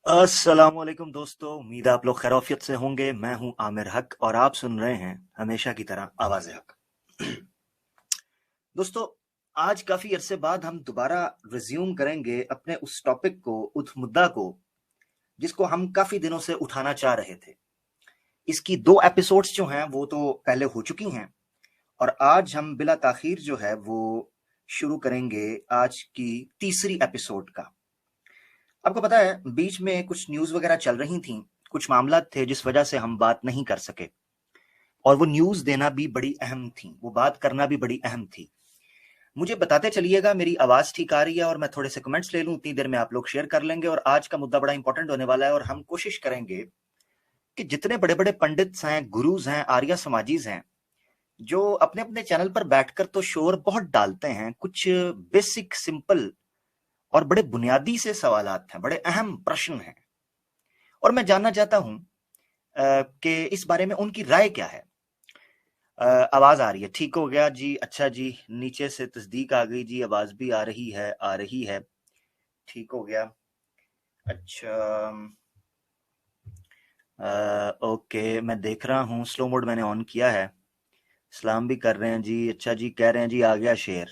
अस्सलामुअलैकुम दोस्तों, उम्मीद है आप लोग खैरियत से होंगे। मैं हूं आमिर हक और आप सुन रहे हैं हमेशा की तरह आवाज़ हक। दोस्तों, आज काफी अरसे बाद हम दोबारा रिज्यूम करेंगे अपने उस टॉपिक को, उस मुद्दा को जिसको हम काफी दिनों से उठाना चाह रहे थे। इसकी 2 एपिसोड्स जो हैं वो तो पहले हो चुकी हैं और आज हम बिला ताखीर जो है वो शुरू करेंगे आज की तीसरी एपिसोड का। आपको पता है, बीच में कुछ न्यूज़ वगैरह चल रही थीं, कुछ मामलात थे जिस वजह से हम बात नहीं कर सके और वो न्यूज़ देना भी बड़ी अहम थी, वो बात करना भी बड़ी अहम थी। मुझे बताते चलिएगा मेरी आवाज़ ठीक आ रही है और मैं थोड़े से कमेंट्स ले लूँ, उतनी देर में आप लोग शेयर कर लेंगे। और आज का मुद्दा बड़ा इंपॉर्टेंट होने वाला है और हम कोशिश करेंगे कि जितने बड़े-बड़े पंडित्स हैं, गुरुज़ हैं, आर्य समाजीज़ हैं, जो अपने-अपने चैनल पर बैठकर तो शोर बहुत डालते हैं, कुछ बेसिक, सिंपल और बड़े बुनियादी से सवालात हैं, बड़े अहम प्रश्न हैं और मैं जानना चाहता हूं कि इस बारे में उनकी राय क्या है। आवाज आ रही है, ठीक हो गया जी, अच्छा जी, नीचे से तस्दीक आ गई जी, आवाज भी आ रही है, आ रही है, ठीक हो गया। अच्छा, ओके, मैं देख रहा हूँ, स्लो मोड मैंने ऑन किया है। सलाम भी कर रहे हैं जी, अच्छा जी, कह रहे हैं जी आ गया शेर,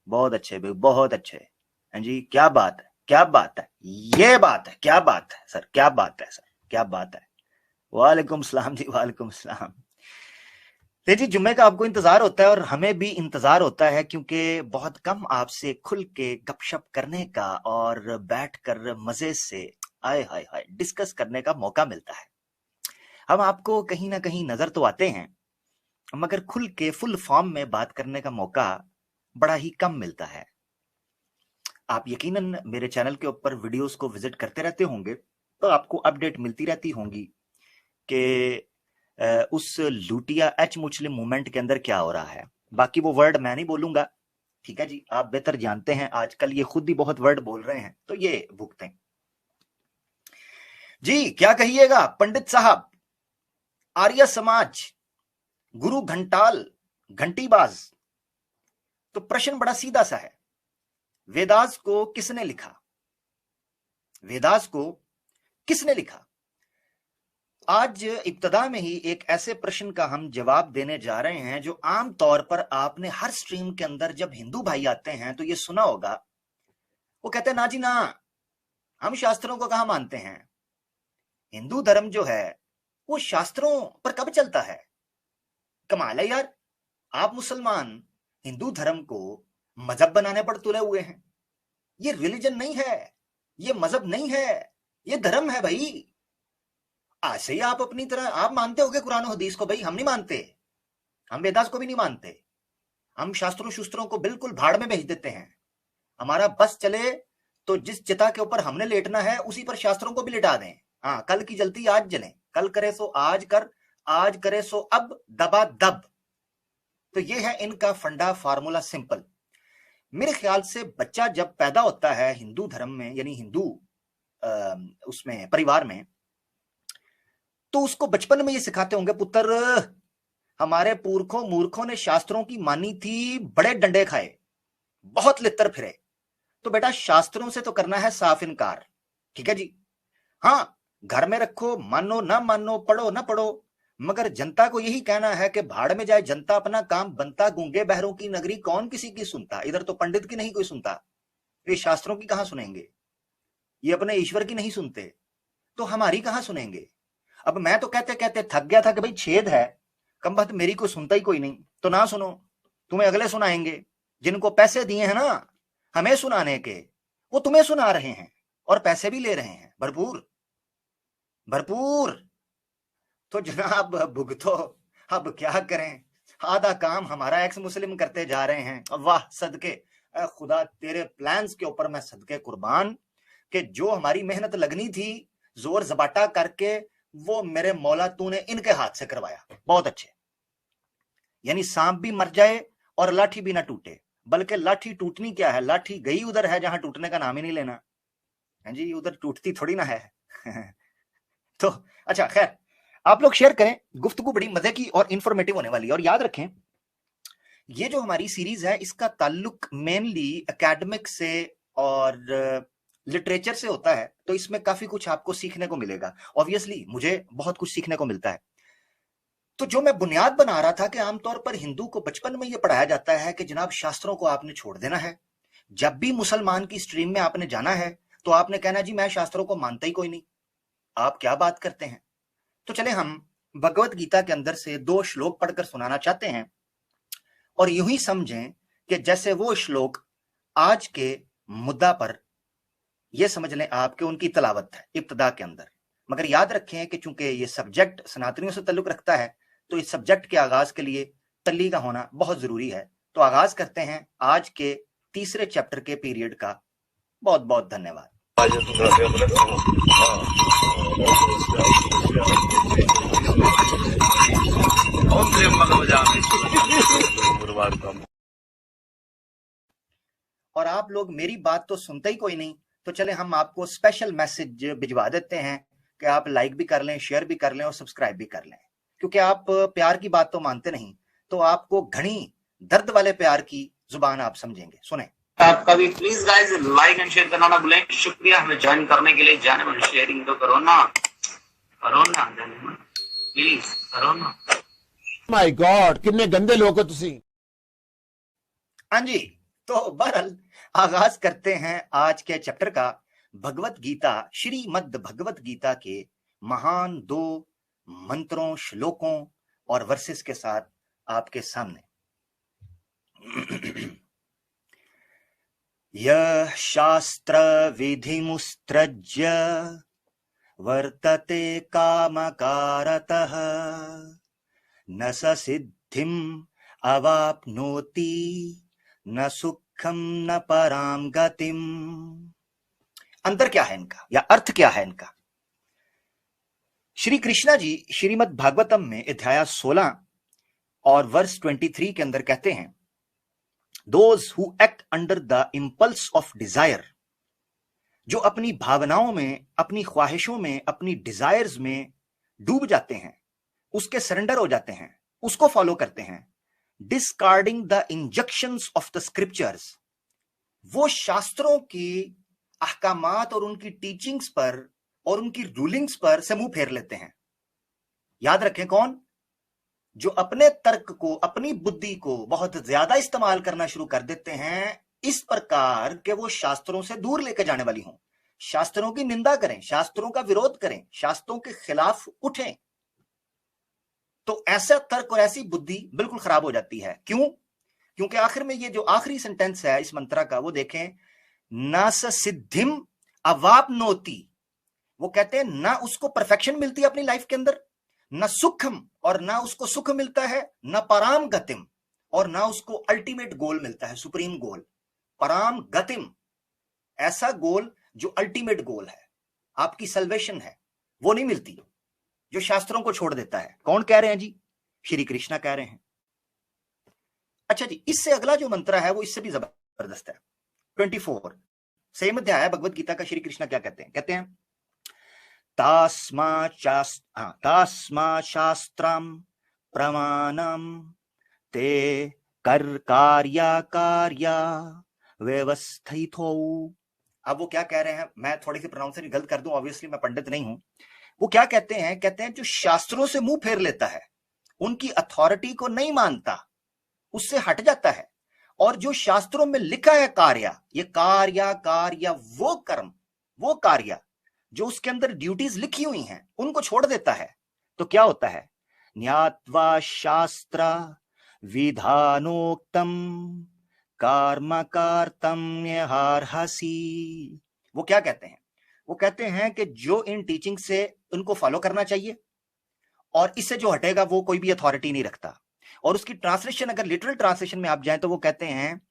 बहुत अच्छे भाई, बहुत अच्छे हैं जी, क्या बात है, क्या बात है, ये बात है, क्या बात है सर, क्या बात है सर, क्या बात है। वालेकुम सलाम जी, वालेकुम सलाम। तो जी, जुम्मे का आपको इंतजार होता है और हमें भी इंतजार होता है, क्योंकि बहुत कम आपसे खुल के गपशप करने का और बैठकर मजे से आए हाय हाय डिस्कस करने का मौका मिलता है। हम आपको कहीं ना कहीं नजर तो आते हैं, मगर खुल के फुल फॉर्म में बात करने का मौका बड़ा ही कम मिलता है। आप यकीनन मेरे चैनल के ऊपर वीडियोस को विजिट करते रहते होंगे, तो आपको अपडेट मिलती रहती होंगी कि उस लूटिया एच मुस्लिम मूवमेंट के अंदर क्या हो रहा है। बाकी वो वर्ड मैं नहीं बोलूंगा, ठीक है जी, आप बेहतर जानते हैं, आजकल ये खुद ही बहुत वर्ड बोल रहे हैं, तो ये भुगतें जी। क्या कहिएगा पंडित साहब, आर्य समाज, गुरु घंटाल, घंटीबाज। तो प्रश्न बड़ा सीधा सा है, वेदास को किसने लिखा? वेदास को किसने लिखा? आज इब्तदा में ही एक ऐसे प्रश्न का हम जवाब देने जा रहे हैं जो आम तौर पर आपने हर स्ट्रीम के अंदर जब हिंदू भाई आते हैं तो ये सुना होगा। वो कहते हैं ना जी ना, हम शास्त्रों को कहां मानते हैं, हिंदू धर्म जो है वो शास्त्रों पर कब चलता है। कमाल है यार, आप मुसलमान हिंदू धर्म को मजहब बनाने पर तुले हुए हैं। ये रिलीजन नहीं है, ये मजहब नहीं है, ये धर्म है भाई। ऐसे ही आप अपनी तरह आप मानते होगे कुरान और हदीस को, भाई हम नहीं मानते, हम वेदास को भी नहीं मानते, हम शास्त्रों शस्त्रों को बिल्कुल भाड़ में भेज देते हैं। हमारा बस चले तो जिस चिता के ऊपर हमने लेटना है उसी पर शास्त्रों को भी लिटा दें। हाँ, कल की जलती आज जले, कल करे सो आज कर, आज करे सो अब, दबा दब। तो ये है इनका फंडा, फार्मूला सिंपल। मेरे ख्याल से बच्चा जब पैदा होता है हिंदू धर्म में, यानी हिंदू उसमें परिवार में, तो उसको बचपन में ये सिखाते होंगे, पुत्र हमारे पुरखों मूर्खों ने शास्त्रों की मानी थी, बड़े डंडे खाए, बहुत लितर फिरे, तो बेटा शास्त्रों से तो करना है साफ इनकार, ठीक है जी। हाँ, घर में रखो, मानो ना मानो, पढ़ो ना पढ़ो, मगर जनता को यही कहना है कि भाड़ में जाए जनता, अपना काम बनता, गूंगे बहरों की नगरी कौन किसी की सुनता। इधर तो पंडित की नहीं कोई सुनता, ये शास्त्रों की कहां सुनेंगे, ये अपने ईश्वर की नहीं सुनते, तो हमारी कहां सुनेंगे। अब मैं तो कहते कहते थक गया था कि भाई छेद है, कम बात मेरी कोई सुनता ही कोई नहीं, तो ना सुनो, तुम्हें अगले सुनाएंगे, जिनको पैसे दिए हैं ना हमें सुनाने के, वो तुम्हें सुना रहे हैं और पैसे भी ले रहे हैं भरपूर भरपूर। तो जनाब भुगतो, अब क्या करें, आधा काम हमारा एक्स मुस्लिम करते जा रहे हैं। वाह सदके, खुदा तेरे प्लान्स के ऊपर मैं सदके कुर्बान, कि जो हमारी मेहनत लगनी थी जोर जबाटा करके, वो मेरे मौला तूने इनके हाथ से करवाया, बहुत अच्छे। यानी सांप भी मर जाए और लाठी भी ना टूटे, बल्कि लाठी टूटनी क्या है, लाठी गई उधर है जहां टूटने का नाम ही नहीं लेना है जी, उधर टूटती थोड़ी ना है। तो अच्छा खैर, आप लोग शेयर करें, गुफ्तगू बड़ी मजे की और इंफॉर्मेटिव होने वाली है। और याद रखें, ये जो हमारी सीरीज है इसका ताल्लुक मेनली एकेडमिक से और लिटरेचर से होता है, तो इसमें काफी कुछ आपको सीखने को मिलेगा। ऑब्वियसली मुझे बहुत कुछ सीखने को मिलता है। तो जो मैं बुनियाद बना रहा था कि आमतौर पर हिंदू को बचपन में यह पढ़ाया जाता है कि जनाब शास्त्रों को आपने छोड़ देना है, जब भी मुसलमान की स्ट्रीम में आपने जाना है तो आपने कहना जी मैं शास्त्रों को मानता ही कोई नहीं, आप क्या बात करते हैं। तो चले हम भगवत गीता के अंदर से 2 श्लोक पढ़कर सुनाना चाहते हैं, और यूं ही समझें कि जैसे वो श्लोक आज के मुद्दा पर यह समझ लें आप कि उनकी तलावत है इब्तिदा के अंदर। मगर याद रखें कि चूंकि ये सब्जेक्ट सनातनियों से ताल्लुक रखता है, तो इस सब्जेक्ट के आगाज के लिए तल्ली का होना बहुत जरूरी है। तो आगाज करते हैं आज के तीसरे चैप्टर के पीरियड का। बहुत बहुत धन्यवाद। और आप लोग मेरी बात तो सुनते ही कोई नहीं, तो चले हम आपको स्पेशल मैसेज भिजवा देते हैं कि आप लाइक भी कर लें, शेयर भी कर लें और सब्सक्राइब भी कर लें। क्योंकि आप प्यार की बात तो मानते नहीं, तो आपको घनी दर्द वाले प्यार की जुबान आप समझेंगे। सुने आपका भी please guys like and share करना ना भूलें। शुक्रिया हमें ज्वाइन करने के लिए। जाने में शेयरिंग तो करो ना प्लीज करो ना। माय गॉड कितने गंदे लोग हो तुसी। हाँ जी, तो बहरहाल आगाज करते हैं आज के चैप्टर का। भगवत गीता, श्रीमद् भगवत गीता के महान 2 मंत्रों, श्लोकों और वर्सेस के साथ आपके सामने। यः शास्त्र विधिमुत्सृज्य वर्तते कामकारतः न स सिद्धिम् अवाप्नोति न सुखम न पराम गतिम। अंतर क्या है इनका, या अर्थ क्या है इनका? श्री कृष्णा जी श्रीमद् भागवतम में अध्याय 16 और वर्स 23 के अंदर कहते हैं, Those who act under the impulse of desire, जो अपनी भावनाओं में, अपनी ख्वाहिशों में, अपनी डिजायर्स में डूब जाते हैं, उसके सरेंडर हो जाते हैं, उसको फॉलो करते हैं, discarding the injunctions of the scriptures, वो शास्त्रों की अहकामात और उनकी टीचिंग्स पर और उनकी रूलिंग्स पर से मुंह फेर लेते हैं। याद रखें कौन? जो अपने तर्क को, अपनी बुद्धि को बहुत ज्यादा इस्तेमाल करना शुरू कर देते हैं, इस प्रकार के वो शास्त्रों से दूर लेकर जाने वाली हों, शास्त्रों की निंदा करें, शास्त्रों का विरोध करें, शास्त्रों के खिलाफ उठें, तो ऐसा तर्क और ऐसी बुद्धि बिल्कुल खराब हो जाती है। क्यों? क्योंकि आखिर में ये जो आखिरी सेंटेंस है इस मंत्र का, वो देखें, न स सिद्धिम अवाप्नोति, वो कहते हैं ना उसको परफेक्शन मिलती है अपनी लाइफ के अंदर, न सुखम, और ना उसको सुख मिलता है, न पराम गतिम, और ना उसको अल्टीमेट गोल मिलता है, सुप्रीम गोल। पराम गतिम, ऐसा गोल जो अल्टीमेट गोल है, आपकी सल्वेशन है, वो नहीं मिलती जो शास्त्रों को छोड़ देता है। कौन कह रहे हैं जी? श्री कृष्णा कह रहे हैं। अच्छा जी, इससे अगला जो मंत्र है वो इससे भी जबरदस्त है। 24 सेम अध्याय भगवत गीता का। श्री कृष्णा क्या कहते हैं? कहते हैं, तास्मा शास्त्रम प्रमाणम ते कर कार्या व्यवस्थितो। अब वो क्या कह रहे हैं, मैं थोड़ी सी प्रोनाउंसिएशन गलत कर दूं, ऑब्वियसली मैं पंडित नहीं हूं। वो क्या कहते हैं? कहते हैं जो शास्त्रों से मुंह फेर लेता है, उनकी अथॉरिटी को नहीं मानता, उससे हट जाता है, और जो शास्त्रों में लिखा है कार्य, ये कार्य वो कर्म, वो कार्य जो उसके अंदर ड्यूटीज लिखी हुई हैं, उनको छोड़ देता है, तो क्या होता है? ज्ञात्वा शास्त्र विधानोक्तम कर्म कर्तम्यर्हसि। वो क्या कहते हैं? वो कहते हैं कि जो इन टीचिंग से उनको फॉलो करना चाहिए, और इससे जो हटेगा वो कोई भी अथॉरिटी नहीं रखता। और उसकी ट्रांसलेशन, अगर लिटरल ट्रांसलेशन में आप जाएं, तो वो कहते हैं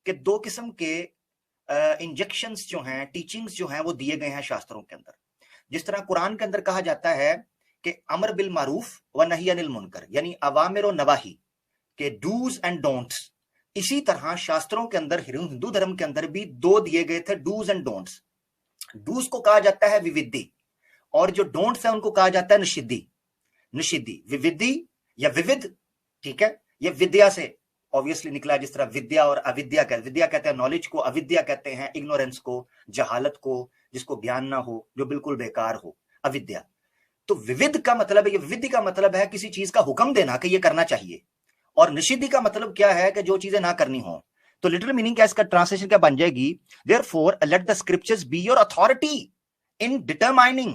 कि 2 किस्म के इंजेक्शंस जो हैं, टीचिंग्स जो हैं, वो दिए गए हैं शास्त्रों के अंदर। जिस तरह कुरान के अंदर कहा जाता है कि अमर बिल मारूफ व नही अनिल मुनकर, यानी अवामिर और नवाही के डूज एंड डोंट्स, इसी तरह शास्त्रों के अंदर, हिंदू धर्म के अंदर भी 2 दिए गए थे, डूज एंड डोंट्स। डूज को कहा जाता है विविधि, और जो डोंट्स है उनको कहा जाता है निषिद्धि। विविधि या विविध, ठीक है, ये विद्या से ऑब्वियसली निकला, जिस तरह विद्या और अविद्या विद्या कहते हैं नॉलेज को, अविद्या कहते हैं इग्नोरेंस को, जहालत को, जिसको ज्ञान ना हो, जो बिल्कुल बेकार हो, अविद्या। तो विविध का मतलब है, ये विविध का मतलब है किसी चीज का हुक्म देना कि ये करना चाहिए, और निषिद्धि का मतलब क्या है कि जो चीजें ना करनी हो। तो लिटरल मीनिंग क्या, इसका ट्रांसलेशन क्या बन जाएगी, therefore let the scriptures be your authority in determining.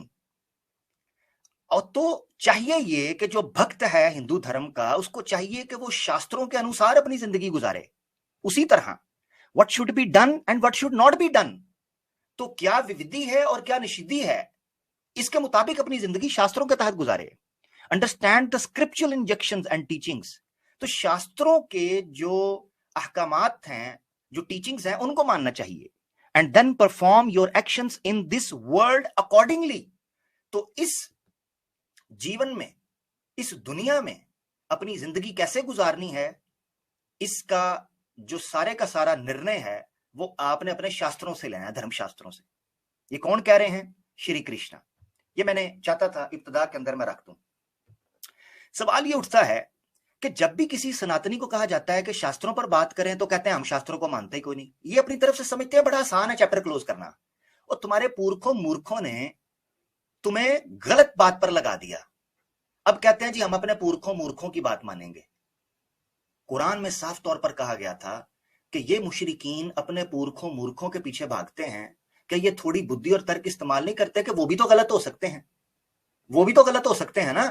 और तो चाहिए ये कि जो भक्त है हिंदू धर्म का, उसको चाहिए कि वो शास्त्रों के अनुसार अपनी जिंदगी गुजारे। उसी तरह what should be done and what should not be done, तो क्या विविधि है और क्या निषिद्धि है, इसके मुताबिक अपनी जिंदगी शास्त्रों के तहत गुजारे। Understand the scriptural injunctions and teachings, तो शास्त्रों के जो अहकामात हैं, जो टीचिंग्स हैं, उनको मानना चाहिए। And then perform your actions in this world accordingly, तो इस जीवन में, इस दुनिया में अपनी जिंदगी कैसे गुजारनी है, इसका जो सारे का सारा निर्णय है वो आपने अपने शास्त्रों से लेना है, धर्म शास्त्रों से। ये कौन कह रहे हैं, श्री कृष्ण। ये मैंने चाहता था इब्तिदा के अंदर मैं रख दूं। सवाल ये उठता है कि जब भी किसी सनातनी को कहा जाता है कि शास्त्रों पर बात करें, तो कहते हैं हम शास्त्रों को मानते ही कोई नहीं। ये अपनी तरफ से समझते हैं बड़ा आसान है चैप्टर क्लोज करना, और तुम्हारे पुरखों मूर्खों ने तुम्हें गलत बात पर लगा दिया। अब कहते हैं जी हम अपने पुरखों मूर्खों की बात मानेंगे। कुरान में साफ तौर पर कहा गया था कि ये मुशरिकीन अपने पुरखों मूर्खों के पीछे भागते हैं कि ये थोड़ी बुद्धि और तर्क इस्तेमाल नहीं करते कि वो भी तो गलत हो सकते हैं, वो भी तो गलत हो सकते हैं ना।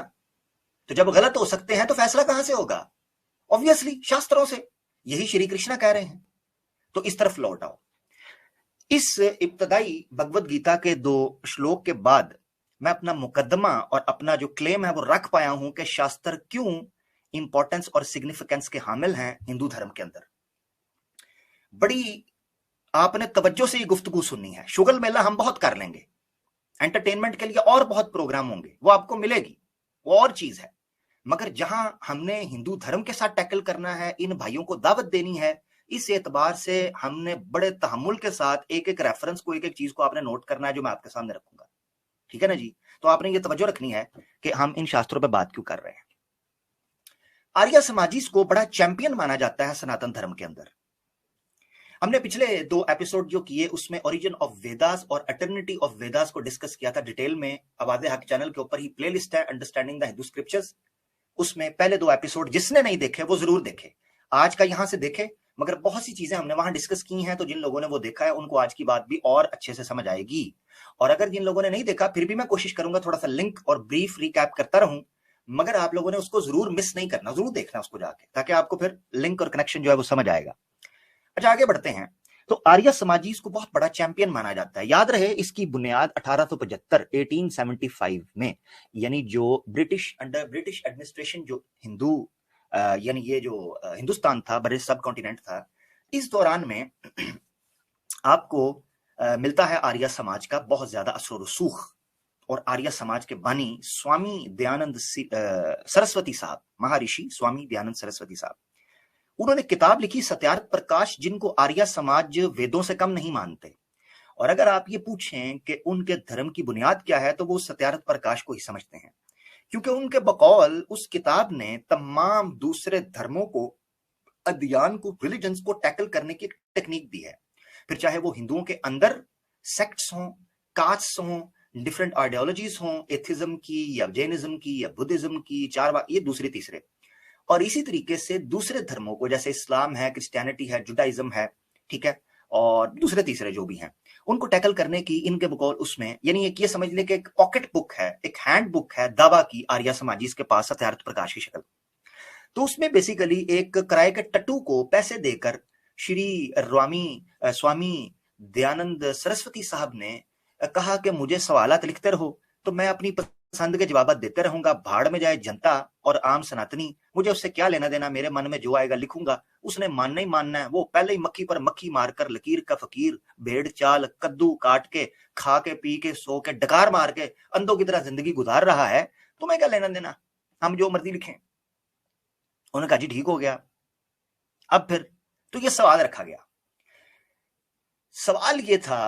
तो जब गलत हो सकते हैं तो फैसला कहां से होगा, ऑब्वियसली शास्त्रों से। यही श्री कृष्ण कह रहे हैं। तो इस तरफ लौट आओ। इस इब्तदाई भगवद गीता के 2 श्लोक के बाद मैं अपना मुकदमा और अपना जो क्लेम है वो रख पाया हूं कि शास्त्र क्यों इंपॉर्टेंस और सिग्निफिकेंस के हामिल हैं हिंदू धर्म के अंदर। बड़ी आपने तवज्जो से ये गुफ्तगू सुननी है। शुगल मेला हम बहुत कर लेंगे, एंटरटेनमेंट के लिए और बहुत प्रोग्राम होंगे, वो आपको मिलेगी, वो और चीज है। मगर जहां हमने हिंदू धर्म के साथ टैकल करना है, इन भाइयों को दावत देनी है, इस एतबार से हमने बड़े तहम्मुल के साथ एक एक रेफरेंस को, एक एक चीज को आपने नोट करना है जो मैं आपके सामने रखूंगा। ठीक है ना जी। तो आपने ये तवज्जो रखनी है कि हम इन शास्त्रों पर बात क्यों कर रहे हैं। आर्य समाजीज को बड़ा चैंपियन माना जाता है सनातन धर्म के अंदर। हमने पिछले 2 एपिसोड जो किए उसमें ओरिजिन ऑफ वेदास और एटर्निटी ऑफ वेदास को डिस्कस किया था डिटेल में। आवाज़े हक चैनल के ऊपर ही प्लेलिस्ट है अंडरस्टैंडिंग द हिंदू स्क्रिप्चर्स, उसमें पहले 2 एपिसोड जिसने नहीं देखे वो जरूर देखे। आज का यहां से देखे, मगर बहुत सी चीजें हमने वहां डिस्कस की हैं, तो जिन लोगों ने वो देखा है उनको आज की बात भी और अच्छे से समझ आएगी। और अगर जिन लोगों ने नहीं देखा, फिर भी मैं कोशिश करूंगा थोड़ा सा लिंक और ब्रीफ रिकैप करता रहूं, मगर आप लोगों ने उसको जरूर मिस नहीं करना, जरूर देखना उसको जाके, ताकि आपको फिर लिंक और कनेक्शन जो है वो समझ आएगा। अच्छा आगे बढ़ते हैं। तो आर्य समाजी इसको बहुत बड़ा चैंपियन माना जाता है। याद रहे इसकी बुनियाद 1875 1875 में, यानी जो अंडर ब्रिटिश एडमिनिस्ट्रेशन जो हिंदू यानी ये जो हिंदुस्तान था, बड़े सब कॉन्टिनेंट था, इस दौरान में आपको मिलता है आर्य समाज का बहुत ज्यादा असर रसूख। और आर्य समाज के बानी स्वामी दयानंद सरस्वती साहब, महर्षि स्वामी दयानंद सरस्वती साहब, उन्होंने किताब लिखी सत्यार्थ प्रकाश, जिनको आर्य समाज वेदों से कम नहीं मानते। और अगर आप ये पूछें कि उनके धर्म की बुनियाद क्या है, तो वो सत्यार्थ प्रकाश को ही समझते हैं, क्योंकि उनके बकौल उस किताब ने तमाम दूसरे धर्मों को, अदियान को, रिलीजन्स को टैकल करने की टेक्निक दी है। फिर चाहे वो हिंदुओं के अंदर सेक्ट्स हों, कास्ट्स हों, डिफरेंट आइडियोलॉजीज हों, एथिज्म की या जैनिज्म की या बुद्धिज्म की, चार ये दूसरे तीसरे, और इसी तरीके से दूसरे धर्मों को, जैसे इस्लाम है, क्रिश्चियनिटी है, जुडाइज्म है, ठीक है, और दूसरे तीसरे जो भी हैं, उनको टैकल करने की इनके बकौल उसमें, यानी ये समझ ले कि एक पॉकेट बुक है, एक हैंड बुक है दावा की आर्य समाजीज के पास सत्यार्थ प्रकाश की शक्ल। तो उसमें बेसिकली एक किराए के टट्टू को पैसे देकर श्री स्वामी दयानंद सरस्वती साहब ने कहा कि मुझे सवालात लिखते रहो, तो मैं अपनी पसंद के जवाब देते रहूंगा, भाड़ में जाए जनता और आम सनातनी, मुझे उससे क्या लेना देना, मेरे मन में जो आएगा लिखूंगा, उसने मानना ही मानना है। वो पहले ही मक्खी पर मक्खी मारकर लकीर का फकीर, भेड़ चाल कद्दू काट के, खा के, पी के, सो के, डकार मार के अंधों की तरह जिंदगी गुजार रहा है, तुम्हें क्या लेना देना, हम जो मर्जी लिखें। उन्होंने कहा जी ठीक हो गया। अब फिर तो ये सवाल रखा गया। सवाल ये था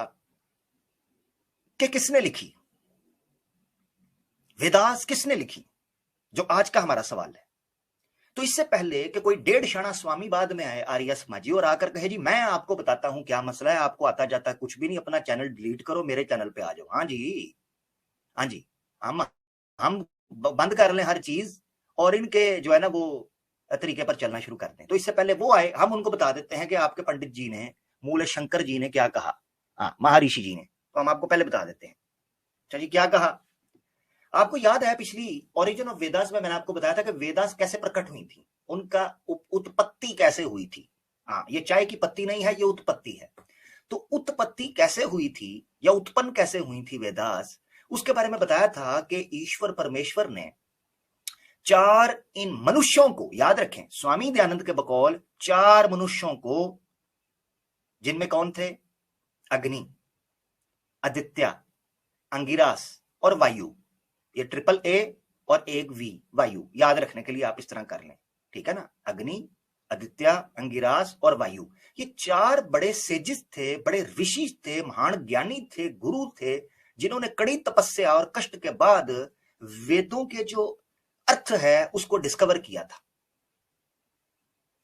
कि किसने लिखी वेदास, किसने लिखी, जो आज का हमारा सवाल है। तो इससे पहले कि कोई डेढ़ शाना स्वामी बाद में आए आर्य समाजी और आकर कहे जी मैं आपको बताता हूं क्या मसला है, आपको आता जाता कुछ भी नहीं, अपना चैनल डिलीट करो, मेरे चैनल पे आ जाओ। हाँ जी, हाँ जी, हम बंद कर लें हर चीज और इनके जो है ना वो तरीके पर चलना शुरू करते हैं। तो इससे पहले वो आए, हम उनको बता देते हैं कि आपके पंडित जी ने, मूल शंकर जी ने क्या कहा, हाँ महर्षि जी ने, तो हम आपको पहले बता देते हैं। अच्छा जी, क्या कहा? आपको याद है पिछली ओरिजिन ऑफ वेदास में मैंने आपको बताया था कि वेदास कैसे प्रकट हुई थी, उनका उत्पत्ति कैसे हुई थी। हाँ, ये चाय की पत्ती नहीं है, ये उत्पत्ति है। तो उत्पत्ति कैसे हुई थी या उत्पन्न कैसे हुई थी वेदास, उसके बारे में बताया था कि ईश्वर परमेश्वर ने चार इन मनुष्यों को, याद रखें स्वामी दयानंद के बकौल, चार मनुष्यों को, जिनमें कौन थे? अग्नि, आदित्य, अंगिरास और वायु। ये ट्रिपल ए और एक वी, वायु। याद रखने के लिए आप इस तरह कर लें, ठीक है ना? अग्नि, आदित्य, अंगिरास और वायु, ये चार बड़े सेजिस थे, बड़े ऋषि थे, महान ज्ञानी थे, गुरु थे, जिन्होंने कड़ी तपस्या और कष्ट के बाद वेदों के जो अर्थ है उसको डिस्कवर किया था,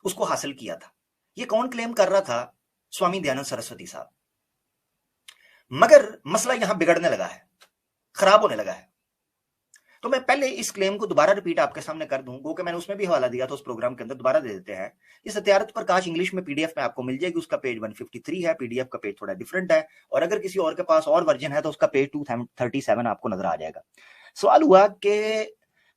उसको हासिल किया था। ये कौन क्लेम कर रहा था? स्वामी दयानंद सरस्वती साहब। मगर मसला यहां बिगड़ने लगा है, खराब होने लगा है। तो मैं पहले इस क्लेम को दोबारा रिपीट आपके सामने कर दूं, वो कि मैंने उसमें भी हवाला दिया था उस प्रोग्राम के अंदर, दोबारा दे देते हैं। ये सत्यार्थ प्रकाश इंग्लिश में पीडीएफ में आपको मिल जाएगी, उसका पेज 153 है, पीडीएफ का पेज थोड़ा डिफरेंट है, और अगर किसी और के पास और वर्जन है तो उसका पेज 237 आपको नजर आ जाएगा। सवाल हुआ कि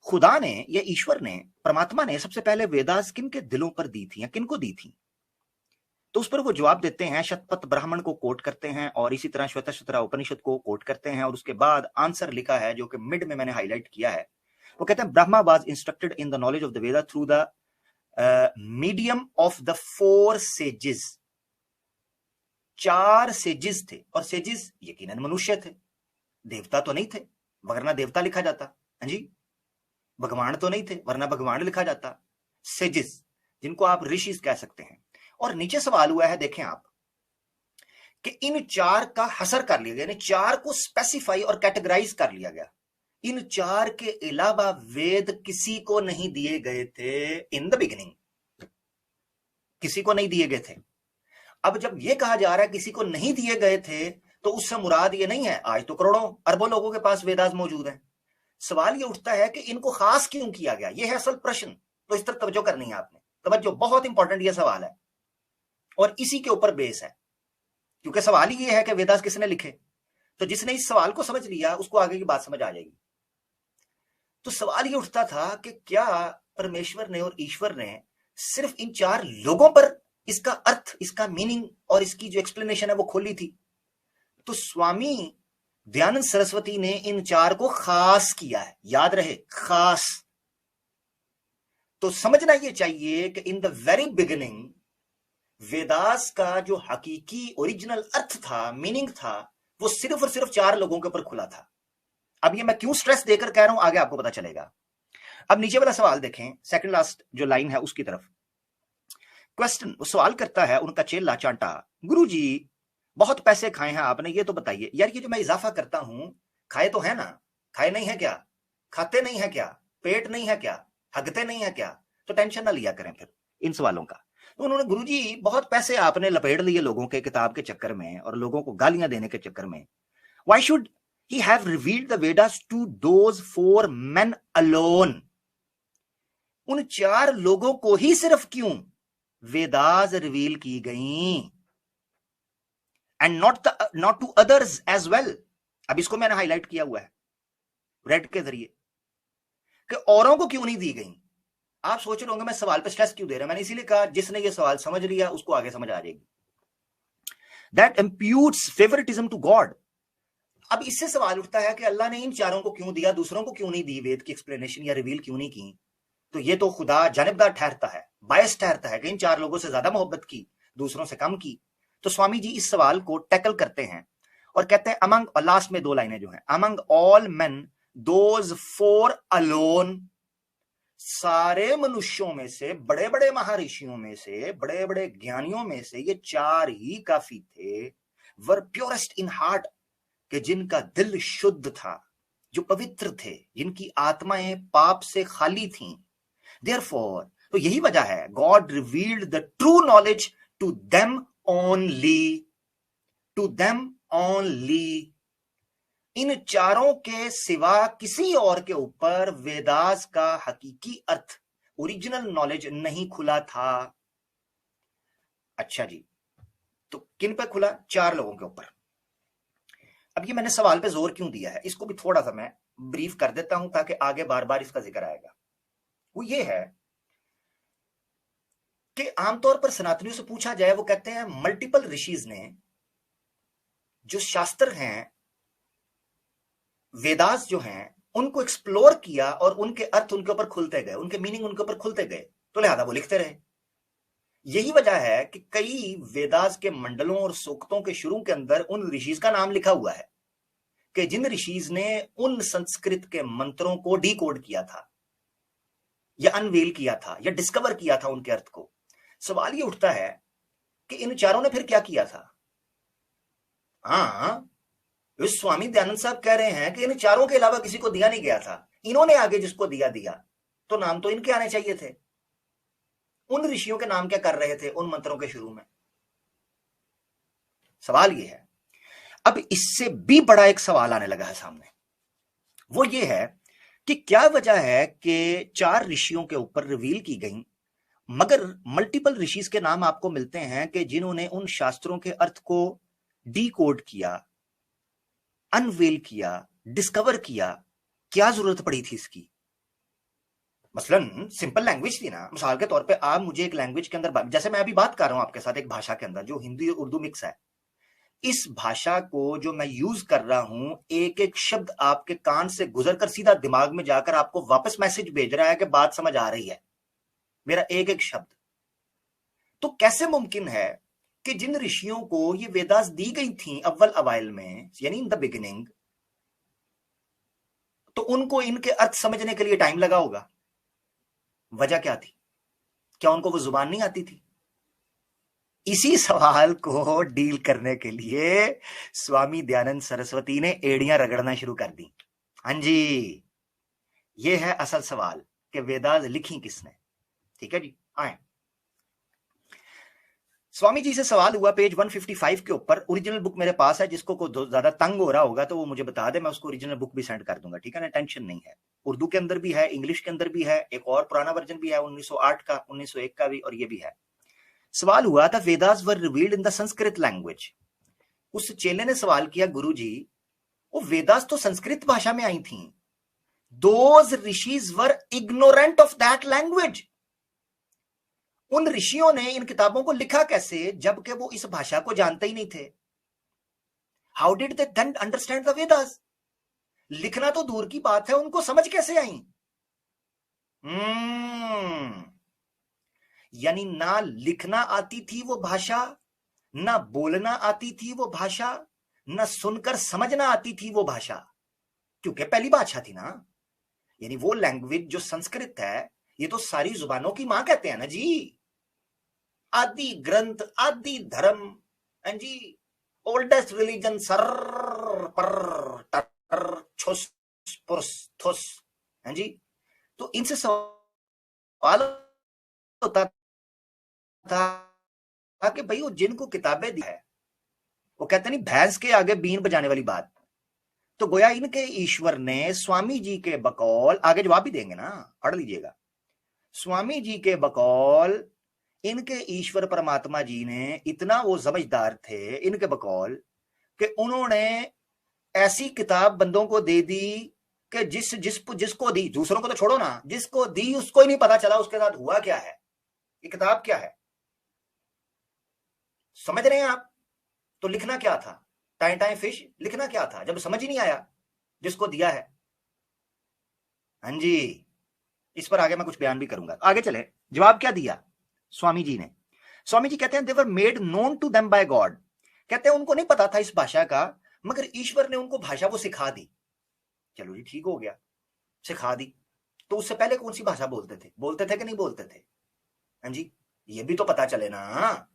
खुदा ने या ईश्वर ने, परमात्मा ने सबसे पहले वेदास किन के दिलों पर दी थी या किन को दी थी? तो उस पर वो जवाब देते हैं, शतपथ ब्राह्मण को कोट करते हैं और इसी तरह श्वेतशतरा उपनिषद को कोट करते हैं, और उसके बाद आंसर लिखा है जो कि मिड में मैंने हाईलाइट किया है। वो कहते हैं Brahma was instructed in the knowledge of the Veda through the medium of the 4 sages. 4 sages थे, और सेजेस यकीनन मनुष्य थे, देवता तो नहीं थे, वरना देवता लिखा जाता। हाँ जी, भगवान तो नहीं थे, वरना भगवान लिखा जाता। सेजेस, जिनको आप ऋषि कह सकते हैं। और नीचे सवाल हुआ है, देखें आप, कि इन 4 का हसर कर लिया गया, यानी 4 को स्पेसिफाई और कैटेगराइज कर लिया गया। इन 4 के अलावा वेद किसी को नहीं दिए गए थे इन द बिगिनिंग, किसी को नहीं दिए गए थे। अब जब यह कहा जा रहा है किसी को नहीं दिए गए थे, तो उससे मुराद ये नहीं है आज तो करोड़ों अरबों लोगों के पास वेदास मौजूद हैं। सवाल ये उठता है कि इनको खास क्यों किया गया, यह है असल प्रश्न। तो इस तरफ तवज्जो करनी है आपने, तवज्जो, बहुत इंपॉर्टेंट यह सवाल है और इसी के ऊपर बेस है, क्योंकि सवाल ही यह है कि वेदास किसने लिखे। तो जिसने इस सवाल को समझ लिया उसको आगे की बात समझ आ जाएगी। तो सवाल ये उठता था कि क्या परमेश्वर ने और ईश्वर ने सिर्फ इन 4 लोगों पर इसका अर्थ, इसका मीनिंग और इसकी जो एक्सप्लेनेशन है वो खोली थी? तो स्वामी दयानंद सरस्वती ने इन 4 को खास किया है, याद रहे, खास। तो समझना यह चाहिए कि in the very beginning Vedas का जो हकीकी ओरिजिनल अर्थ था, मीनिंग था, वो सिर्फ और सिर्फ 4 लोगों के ऊपर खुला था। अब ये मैं क्यों स्ट्रेस देकर कह रहा हूं, आगे आपको पता चलेगा। अब नीचे वाला सवाल देखें, सेकंड लास्ट जो लाइन है उसकी तरफ। क्वेश्चन, वो सवाल करता है उनका चेला चांटा, गुरुजी बहुत पैसे खाए हैं आपने, ये तो बताइए। यार ये जो मैं इजाफा करता हूं, खाए तो है ना, खाए नहीं है क्या, खाते नहीं है क्या, पेट नहीं है क्या, हगते नहीं है क्या? तो टेंशन ना लिया करें फिर इन सवालों का। तो उन्होंने, गुरुजी बहुत पैसे आपने लपेट लिए लोगों के किताब के चक्कर में और लोगों को गालियां देने के चक्कर में। Why should he have revealed the Vedas to those 4 men alone? उन 4 लोगों को ही सिर्फ क्यों वेदास रिवील की गई, and not to others as well? अब इसको मैंने हाईलाइट किया हुआ है रेड के जरिए कि औरों को क्यों नहीं दी गई। आप सोच रहे होंगे मैं सवाल पे स्ट्रेस क्यों दे रहा हूं, मैंने इसीलिए कहा जिसने ये सवाल समझ लिया उसको आगे समझ आ जाएगी। That imputes favouritism to God. अब इससे सवाल उठता है कि अल्लाह ने इन 4 को क्यों दिया, दूसरों को क्यों नहीं दी, वेद की एक्सप्लेनेशन या रिवील क्यों नहीं की? तो ये तो खुदा जानिबदार ठहरता है, बायस ठहरता है कि इन 4 लोगों से ज्यादा मोहब्बत की, दूसरों से कम की। तो स्वामी जी इस सवाल को टैकल करते हैं और कहते हैं अमंग, और लास्ट में 2 लाइनें जो हैं, among all main those 4 alone, सारे मनुष्यों में से, बड़े बड़े महर्षियों में से, बड़े बड़े ज्ञानियों में से ये 4 ही काफी थे। वर प्योरेस्ट इन हार्ट, कि जिनका दिल शुद्ध था, जो पवित्र थे, जिनकी आत्माएं पाप से खाली थीं। Therefore, तो यही वजह है God revealed the true knowledge to them only, to them only. इन चारों के सिवा किसी और के ऊपर वेदास का हकीकी अर्थ, ओरिजिनल नॉलेज नहीं खुला था। अच्छा जी, तो किन पे खुला? 4 लोगों के ऊपर। अब ये मैंने सवाल पे जोर क्यों दिया है, इसको भी थोड़ा सा मैं ब्रीफ कर देता हूं ताकि आगे बार बार इसका जिक्र आएगा। वो ये है कि आमतौर पर सनातनियों से पूछा जाए, वो कहते हैं मल्टीपल ऋषिज ने जो शास्त्र हैं, वेदास जो हैं, उनको एक्सप्लोर किया और उनके अर्थ उनके ऊपर खुलते गए, उनके मीनिंग उनके ऊपर खुलते गए, तो लिहाजा वो लिखते रहे। यही वजह है कि कई वेदास के मंडलों और सूक्तों के शुरू के अंदर उन ऋषिज का नाम लिखा हुआ है कि जिन ऋषिज ने उन संस्कृत के मंत्रों को डीकोड किया था या अनवेल किया था या डिस्कवर किया था उनके अर्थ को। सवाल ये उठता है कि इन चारों ने फिर क्या किया था? हाँ, स्वामी दयानंद साहब कह रहे हैं कि इन चारों के अलावा किसी को दिया नहीं गया था, इन्होंने आगे जिसको दिया, तो नाम तो इनके आने चाहिए थे। उन ऋषियों के नाम क्या कर रहे थे उन मंत्रों के शुरू में? सवाल ये है। अब इससे भी बड़ा एक सवाल आने लगा है सामने, वो ये है कि क्या वजह है कि 4 ऋषियों के ऊपर रिवील की गई, मगर मल्टीपल ऋषिज के नाम आपको मिलते हैं कि जिन्होंने उन शास्त्रों के अर्थ को डीकोड किया, अनवेल किया, डिस्कवर किया। क्या जरूरत पड़ी थी इसकी? मसलन सिंपल लैंग्वेज थी ना। मिसाल के तौर पे आप मुझे एक लैंग्वेज के अंदर, जैसे मैं अभी बात कर रहा हूं आपके साथ एक भाषा के अंदर जो हिंदी और उर्दू मिक्स है, इस भाषा को जो मैं यूज कर रहा हूं, एक एक शब्द आपके कान से गुजरकर सीधा दिमाग में जाकर आपको वापस मैसेज भेज रहा है कि बात समझ आ रही है, मेरा एक एक शब्द। तो कैसे मुमकिन है कि जिन ऋषियों को ये वेदास दी गई थी अव्वल अवाइल में, यानी इन द बिगिनिंग, तो उनको इनके अर्थ समझने के लिए टाइम लगा होगा? वजह क्या थी? क्या उनको वो जुबान नहीं आती थी? इसी सवाल को डील करने के लिए स्वामी दयानंद सरस्वती ने एड़ियां रगड़ना शुरू कर दी। हाँ जी, ये है असल सवाल कि वेदास लिखी किसने। ठीक है जी, आए। स्वामी जी से सवाल हुआ पेज 155 के ऊपर। ओरिजिनल बुक मेरे पास है, जिसको कोई ज्यादा तंग हो रहा होगा तो वो मुझे बता दे, मैं उसको ओरिजिनल बुक भी सेंड कर दूंगा। ठीक है ना, टेंशन नहीं है। उर्दू के अंदर भी है, इंग्लिश के अंदर भी है, एक और पुराना वर्जन भी है 1908 का, 1901 का भी, और ये भी है। सवाल हुआ था Vedas were revealed in the Sanskrit language. उस चेले ने सवाल किया, गुरु जी वो वेदास तो संस्कृत भाषा में आई थी, those rishis were ignorant of that language. उन ऋषियों ने इन किताबों को लिखा कैसे जबकि वो इस भाषा को जानते ही नहीं थे? How did they then understand the Vedas? लिखना तो दूर की बात है, उनको समझ कैसे आई? यानी ना लिखना आती थी वो भाषा, ना बोलना आती थी वो भाषा, ना सुनकर समझना आती थी वो भाषा, क्योंकि पहली भाषा थी ना। यानी वो लैंग्वेज जो संस्कृत है, ये तो सारी जुबानों की मां कहते हैं ना जी। आदि ग्रंथ, आदि धर्म, जी, ओल्डेस्ट रिलीजन, सर पर टर छुस पुरुष थुस, हैं जी। तो इनसे सवाल होता था कि भाई वो जिनको किताबें दी है, वो कहते नहीं भैंस के आगे बीन बजाने वाली बात। तो गोया इनके ईश्वर ने स्वामी जी के बकौल, आगे जवाब भी देंगे ना, पढ़ लीजिएगा, स्वामी जी के बकौल इनके ईश्वर परमात्मा जी ने, इतना वो समझदार थे इनके बकौल कि उन्होंने ऐसी किताब बंदों को दे दी कि जिसको दी, दूसरों को तो छोड़ो ना, जिसको दी उसको ही नहीं पता चला उसके साथ हुआ क्या है, ये किताब क्या है। समझ रहे हैं आप? तो लिखना क्या था? टाइम टाइम फिश लिखना क्या था जब समझ ही नहीं आया जिसको दिया है? हाँ जी, इस पर आगे मैं कुछ बयान भी करूंगा। आगे चले, जवाब क्या दिया स्वामी जी ने? स्वामी जी कहते हैं they were made known to them by God. कहते हैं उनको नहीं पता था इस भाषा का, मगर ईश्वर ने उनको भाषा वो सिखा दी। चलो जी, ठीक हो गया, सिखा दी। तो उससे पहले कौन सी भाषा बोलते थे कि नहीं बोलते थे? हाँ जी, ये भी तो पता चले ना।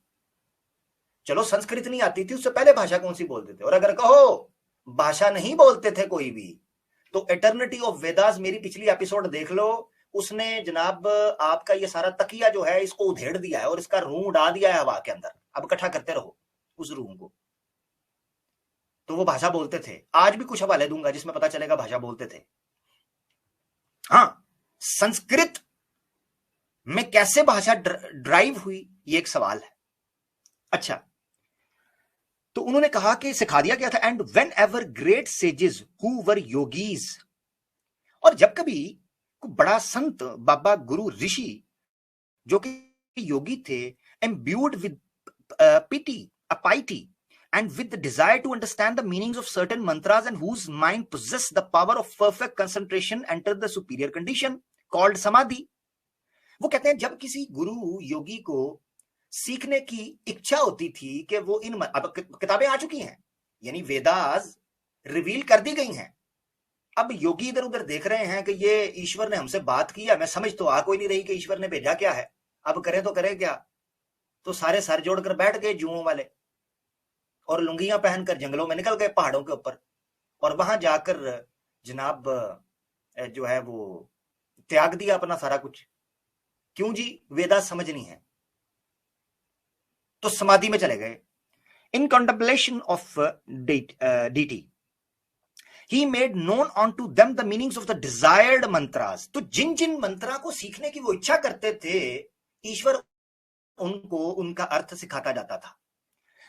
चलो संस्कृत नहीं आती थी, उससे पहले भाषा कौन सी बोलते थे? और अगर कहो भाषा नहीं बोलते थे कोई भी, तो एटर्निटी ऑफ वेदास मेरी पिछली एपिसोड देख लो, उसने जनाब आपका ये सारा तकिया जो है इसको उधेड़ दिया है और इसका रूम उड़ा दिया है हवा के अंदर, अब इकट्ठा करते रहो उस रूम को। तो वो भाषा बोलते थे, आज भी कुछ हवाले दूंगा जिसमें पता चलेगा भाषा बोलते थे। हाँ, संस्कृत में कैसे भाषा ड्राइव हुई, ये एक सवाल है। अच्छा, तो उन्होंने कहा कि सिखा दिया गया था, and when ever great sages who were yogis, और जब कभी कोई बड़ा संत, बाबा, गुरु, ऋषि जो कि योगी थे, imbued with piety, piety, and with the desire to understand the meanings of certain mantras, and whose mind possess the power of perfect concentration, enter the superior condition called samadhi. वो कहते हैं जब किसी गुरु योगी को सीखने की इच्छा होती थी कि वो इन, अब किताबें आ चुकी हैं, यानी वेदास रिवील कर दी गई हैं, अब योगी इधर उधर देख रहे हैं कि ये ईश्वर ने हमसे बात की है, मैं समझ तो आ कोई नहीं रही कि ईश्वर ने भेजा क्या है, अब करें तो करें क्या। तो सारे सर जोड़कर बैठ गए जुओं वाले और लुंगियां पहनकर जंगलों में निकल गए पहाड़ों के ऊपर, और वहां जाकर जनाब जो है वो त्याग दिया अपना सारा कुछ। क्यों जी, वेदा समझनी है, तो समाधि में चले गए। In contemplation of deity he made known unto them the meanings of the desired mantras. तो जिन जिन मंत्रा को सीखने की वो इच्छा करते थे, ईश्वर उनको उनका अर्थ सिखाता जाता था।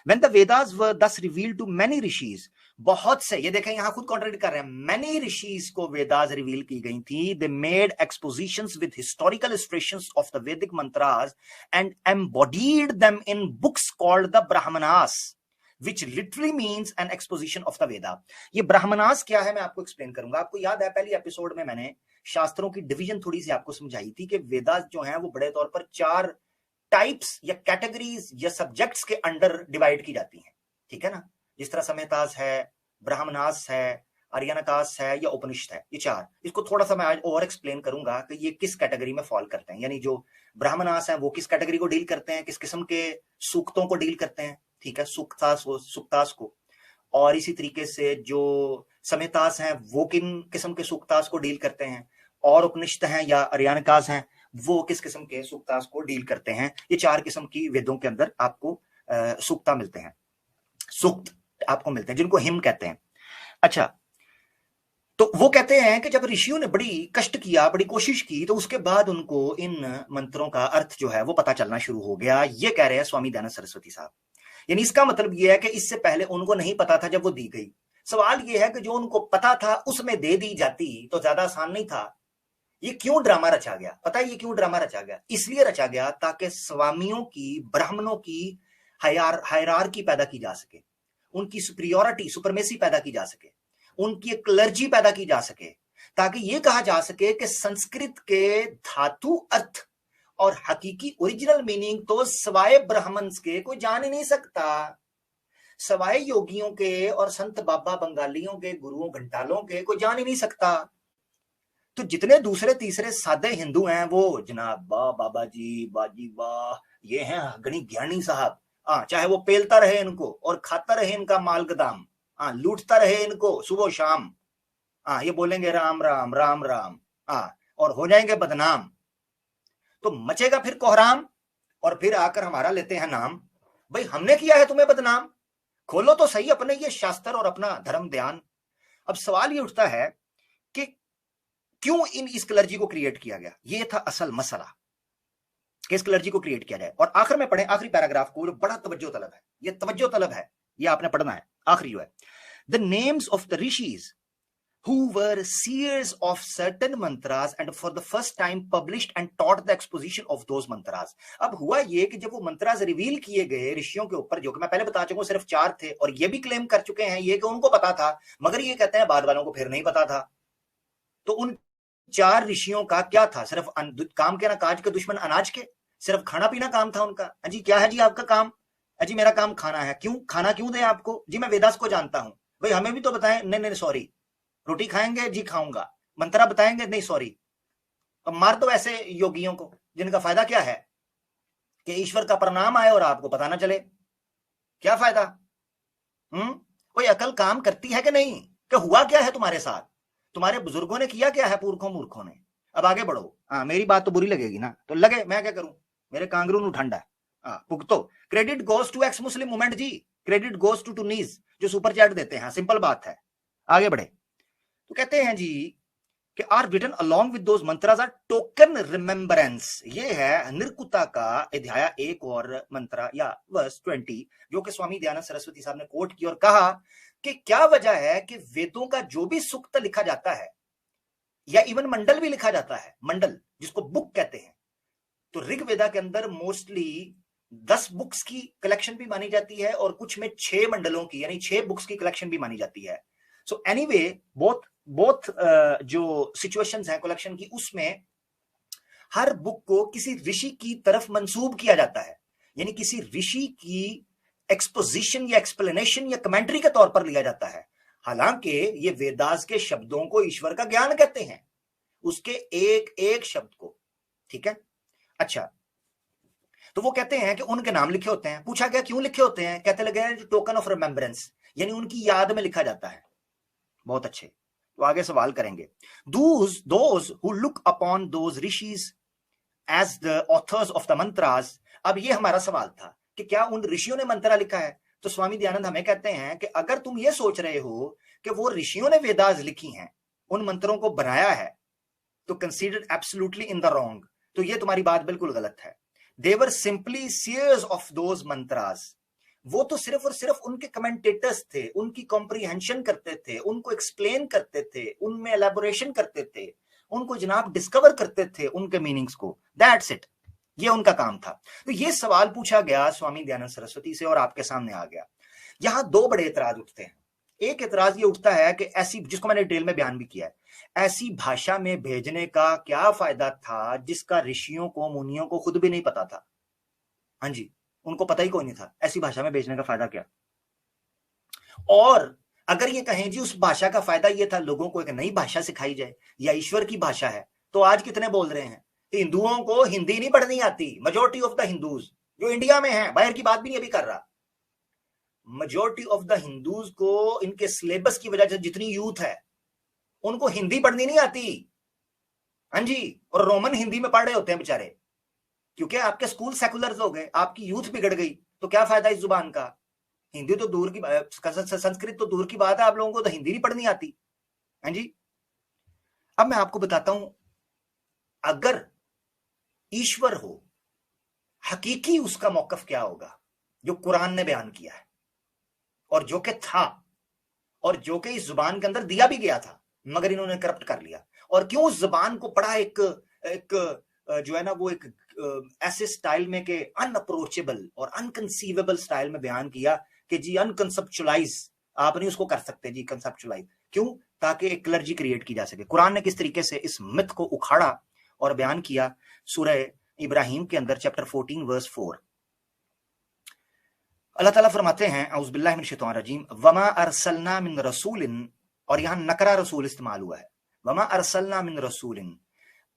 When the Vedas were thus revealed to many rishis, बहुत से, ये देखें यहां खुद कॉन्ट्रडिक्ट कर रहे हैं, many rishis को वेदास रिवील की गई थी। They made expositions with historical illustrations of the Vedic mantras and embodied them in books called the Brahmanas, which literally means an exposition of the Veda. ये ब्राह्मणास क्या है मैं आपको एक्सप्लेन करूंगा। आपको याद है पहली एपिसोड में मैंने शास्त्रों की डिवीजन थोड़ी सी आपको समझाई थी कि वेदास जो है वो बड़े तौर पर 4 टाइप्स या कैटेगरीज या सब्जेक्ट्स के अंडर डिवाइड की जाती हैं, ठीक है ना। जिस तरह संहितास है, ब्राह्मणास है, आर्यनकास है या उपनिषद है, ये 4। इसको थोड़ा सा मैं आज और एक्सप्लेन करूंगा कि ये किस कैटेगरी में फॉल करते हैं, यानी जो ब्राह्मणास है वो किस कैटेगरी को डील करते हैं, किस किस्म के सूक्तों को डील करते हैं, ठीक है, सुक्तास को। और इसी तरीके से जो संहितास हैं वो किन किस्म के सूक्तास को डील करते हैं, और उपनिषद हैं या आर्यनकास हैं वो किस किस्म के सूक्तास को डील करते हैं। ये 4 किस्म की वेदों के अंदर आपको सूक्ता मिलते हैं, सूक्त आपको मिलते हैं, जिनको हिम कहते हैं। अच्छा, तो वो कहते हैं कि जब ऋषियों ने बड़ी कष्ट किया, बड़ी कोशिश की, तो उसके बाद उनको इन मंत्रों का अर्थ जो है वो पता चलना शुरू हो गया। ये कह रहे हैं स्वामी दयानंद सरस्वती साहब। यानी इसका मतलब ये है कि इससे पहले उनको नहीं पता था जब वो दी गई। सवाल ये है कि जो उनको पता था उसमें दे दी जाती तो ज्यादा आसान नहीं था। ये क्यों ड्रामा रचा गया, पता है ये क्यों ड्रामा रचा गया? इसलिए रचा गया ताकि स्वामियों की, ब्राह्मणों की हायरार्की पैदा की जा सके, उनकी सुपीरियरिटी, सुपरमेसी पैदा की जा सके, उनकी एक क्लर्जी पैदा की जा सके, ताकि ये कहा जा सके कि संस्कृत के धातु अर्थ और हकीकी ओरिजिनल मीनिंग तो सवाए ब्राह्मण के कोई जान ही नहीं सकता, सवाए योगियों के और संत बाबा बंगालियों के, गुरुओं घंटालों के कोई जान ही नहीं सकता। तो जितने दूसरे तीसरे सादे हिंदू हैं वो जनाब वाह बाबा जी, बाजी वाह, ये हैं गणी ज्ञानी साहब, चाहे वो पेलता रहे इनको और खाता रहे इनका माल गदाम, लूटता रहे इनको सुबह शाम, ये बोलेंगे राम राम राम राम, और हो जाएंगे बदनाम। तो मचेगा फिर कोहराम और फिर आकर हमारा लेते हैं नाम। भाई हमने किया है तुम्हें बदनाम, खोलो तो सही अपने ये शास्त्र और अपना धर्म ध्यान। अब सवाल ये उठता है कि क्यों इस क्लर्जी को क्रिएट किया गया? ये था असल मसला कि इस क्लर्जी को क्रिएट किया जाए। और आखिर में पढ़े आखिरी पैराग्राफ को, बड़ा तवज्जो तलब है, ये तवज्जो तलब है, ये आपने पढ़ना है। आखिरी जो है, the names of the rishis who were seers of certain mantras and for the first time published and taught the exposition of those mantras। अब हुआ ये कि जब वो मंत्रास रिवील किए गए ऋषियों के ऊपर, जो कि मैं पहले बता चुका हूं सिर्फ 4 थे, और ये भी क्लेम कर चुके हैं ये कि उनको पता था, मगर ये कहते हैं बाद वालों को फिर नहीं पता था। तो उन 4 ऋषियों का क्या था? सिर्फ काम के ना काज के दुश्मन अनाज के, सिर्फ खाना पीना काम था उनका। अजी क्या है जी आपका काम? अजी मेरा काम खाना है। क्यों खाना क्यों दे आपको? जी मैं वेदास को जानता हूं। भाई हमें भी तो बताएं। नहीं नहीं सॉरी। रोटी खाएंगे? जी खाऊंगा। मंत्रा बताएंगे? नहीं सॉरी। अब मार दो ऐसे योगियों को जिनका फायदा क्या है कि ईश्वर का प्रणाम आए और आपको पता ना चले। क्या फायदा? कोई अकल काम करती है कि नहीं? कि हुआ क्या है तुम्हारे साथ? तुम्हारे बुजुर्गों ने किया क्या है, पुरखों मूर्खों ने? अब आगे बढ़ो। हाँ, मेरी बात तो बुरी लगेगी ना, तो लगे, मैं क्या करूं, मेरे कांगरू नु ठंडा है। हाँ, भुगतो। Credit goes to ex Muslim movement जी, क्रेडिट गोज टू टूनीज जो सुपर चैट देते हैं। सिंपल बात है, आगे बढ़े। तो कहते हैं जी कि are written along with those mantras are token remembrance. ये है निर्कुता का अध्याय 1 और मंत्रा या वर्स 20, जो कि स्वामी दयानंद सरस्वती साहब ने कोट की और कहा कि क्या वजह है कि वेदों का जो भी सूक्त लिखा जाता है या इवन मंडल भी लिखा जाता है, मंडल जिसको बुक कहते हैं, तो ऋग्वेदा के अंदर मोस्टली 10 बुक्स की कलेक्शन भी मानी जाती है और कुछ में 6 मंडलों की यानी 6 बुक्स की कलेक्शन भी मानी जाती है। सो एनीवे बोथ जो सिचुएशंस हैं कलेक्शन की, उसमें हर बुक को किसी ऋषि की तरफ मंसूब किया जाता है, यानी किसी ऋषि की एक्सपोजिशन या एक्सप्लेनेशन या कमेंट्री के तौर पर लिया जाता है। हालांकि ये वेदास के शब्दों को ईश्वर का ज्ञान कहते हैं, उसके एक एक शब्द को, ठीक है। अच्छा, तो वो कहते हैं कि उनके नाम लिखे होते हैं। पूछा गया क्यों लिखे होते हैं, कहते लगे टोकन ऑफ रिमेम्बरेंस, यानी उनकी याद में लिखा जाता है। बहुत अच्छे, तो आगे सवाल करेंगे। Those who look upon those rishis as the authors of the mantras. अब ये हमारा सवाल था कि क्या उन ऋषियों ने मंत्रा लिखा है? तो स्वामी दयानंद हमें कहते हैं कि अगर तुम ये सोच रहे हो कि वो ऋषियों ने वेदास लिखी हैं, उन मंत्रों को बनाया है, तो consider absolutely in the wrong. तो ये तुम्हारी बात बिल्कुल गलत है। दे वर simply seers of those mantras. वो तो सिर्फ और सिर्फ उनके कमेंटेटर्स थे, उनकी कॉम्प्रीहेंशन करते थे, उनको एक्सप्लेन करते थे, उनमें एलैबोरेशन करते थे, उनको जनाब डिस्कवर करते थे उनके मीनिंग्स को। दैट्स इट, ये उनका काम था। तो ये सवाल पूछा गया स्वामी दयानंद सरस्वती से और आपके सामने आ गया। यहां 2 बड़े एतराज उठते हैं। एक एतराज ये उठता है कि ऐसी, जिसको मैंने डिटेल में बयान भी किया है, ऐसी भाषा में भेजने का क्या फायदा था जिसका ऋषियों को, मुनियों को खुद भी नहीं पता था। हाँ जी, उनको पता ही कोई नहीं था, ऐसी भाषा में भेजने का फायदा क्या। और अगर ये कहें जी उस भाषा का फायदा ये था लोगों को एक नई भाषा सिखाई जाए या ईश्वर की भाषा है, तो आज कितने बोल रहे हैं हिंदुओं को हिंदी नहीं पढ़नी आती। मेजोरिटी ऑफ द हिंदूज जो इंडिया में है, बाहर की बात भी नहीं अभी कर रहा, मेजोरिटी ऑफ द हिंदूज को इनके सिलेबस की वजह से जितनी यूथ है उनको हिंदी पढ़नी नहीं आती। हाँ जी, और रोमन हिंदी में पढ़ रहे होते हैं बेचारे, क्योंकि आपके स्कूल सेकुलर हो गए, आपकी यूथ बिगड़ गई, तो क्या फायदा इस जुबान का। हिंदी तो दूर की, संस्कृत तो दूर की बात है, आप लोगों को तो हिंदी नहीं पढ़नी आती। हाँ जी, अब मैं आपको बताता हूं, अगर ईश्वर हो, हकीकी उसका मौकफ क्या होगा जो कुरान ने बयान किया है और जो कि था और जो कि इस जुबान के अंदर दिया भी गया था मगर इन्होंने करप्ट कर लिया। और क्यों उस जुबान को पढ़ा एक जो है ना वो एक ऐसे स्टाइल में कि अनअप्रोचेबल और अनकंसीवेबल स्टाइल में बयान किया कि जी अनकंसेप्चुअलाइज आप नहीं उसको कर सकते जी कंसेप्चुअलाइज। क्यों? ताकि एक क्लर्जी क्रिएट की जा सके। कुरान ने किस तरीके से इस मिथ को उखाड़ा और बयान किया, सूरह इब्राहिम के अंदर चैप्टर 14 वर्स 4 अल्लाह ताला फरमाते हैं, औज़ु बिल्लाहि मिनश शैतानिर रजीम, वमा अरसलना मिन रसूलिन, और यहां नकरा रसूल इस्तेमाल हुआ है, वमा अरसलना मिन रसूलिन,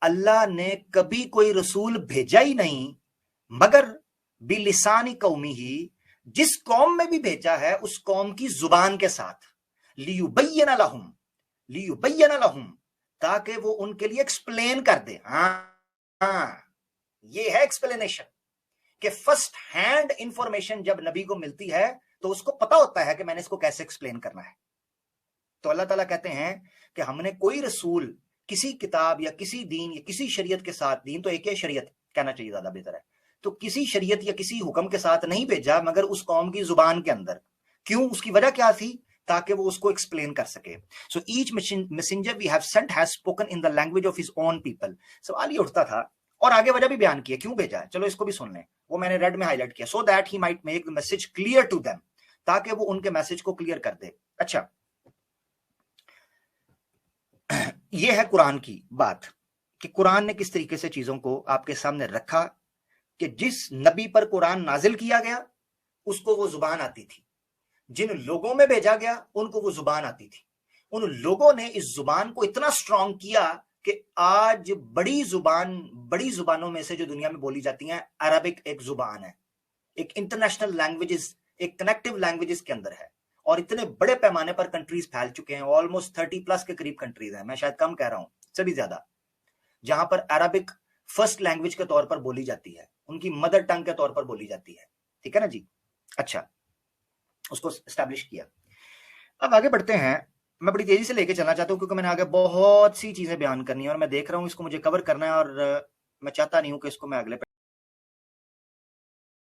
अल्लाह ने कभी कोई रसूल भेजा ही नहीं मगर बिलिसानी कौमी ही, जिस कौम में भी भेजा है उस कौम की जुबान के साथ, लियुबय्यिना लहुम, ताकि वो उनके लिए एक्सप्लेन कर दे। हाँ, ये है एक्सप्लेनेशन, कि फर्स्ट हैंड इंफॉर्मेशन जब नबी को मिलती है तो उसको पता होता है कि मैंने इसको कैसे एक्सप्लेन करना है। तो अल्लाह ताला कहते हैं कि हमने कोई रसूल किसी किताब या किसी दीन या किसी शरीयत के साथ, दीन तो एक ही शरीयत कहना चाहिए ज्यादा बेहतर है, तो किसी शरीयत या किसी हुक्म के साथ नहीं भेजा मगर उस कौम की जुबान के अंदर। क्यों? उसकी वजह क्या थी? ताकि वो उसको एक्सप्लेन कर सके। So each messenger we have sent has spoken in the language of his own people. सवाल ये उठता था और आगे वजह भी बयान किया क्यों भेजा है, चलो इसको भी सुन लें, वो मैंने रेड में हाईलाइट किया, so that he might make the message clear to them, ताकि वो उनके मैसेज को क्लियर कर दे। अच्छा, ये है कुरान की बात कि कुरान ने किस तरीके से चीजों को आपके सामने रखा कि जिस नबी पर कुरान नाजिल किया गया उसको वो जुबान आती थी, जिन लोगों में भेजा गया उनको वो जुबान आती थी। उन लोगों ने इस जुबान को इतना स्ट्रांग किया कि आज बड़ी जुबानों में से जो दुनिया में बोली जाती हैं, अरबिक एक जुबान है, एक इंटरनेशनल लैंग्वेजेस, एक कनेक्टिव लैंग्वेजेस के अंदर है, और इतने बड़े पैमाने पर कंट्रीज फैल चुके हैं, ऑलमोस्ट 30+ के करीब कंट्रीज हैं, मैं शायद कम कह रहा हूं, सभी ज्यादा। जहां पर अरबिक फर्स्ट लैंग्वेज के तौर पर बोली जाती है, उनकी मदर टंग के तौर पर बोली जाती है। ठीक है ना जी। अच्छा, उसको एस्टैब्लिश किया। अब आगे बढ़ते हैं। मैं बड़ी तेजी से लेके चलना चाहता हूं क्योंकि मैंने आगे बहुत सी चीजें बयान करनी है और मैं देख रहा हूं इसको मुझे कवर करना है और मैं चाहता नहीं हूं कि इसको मैं अगले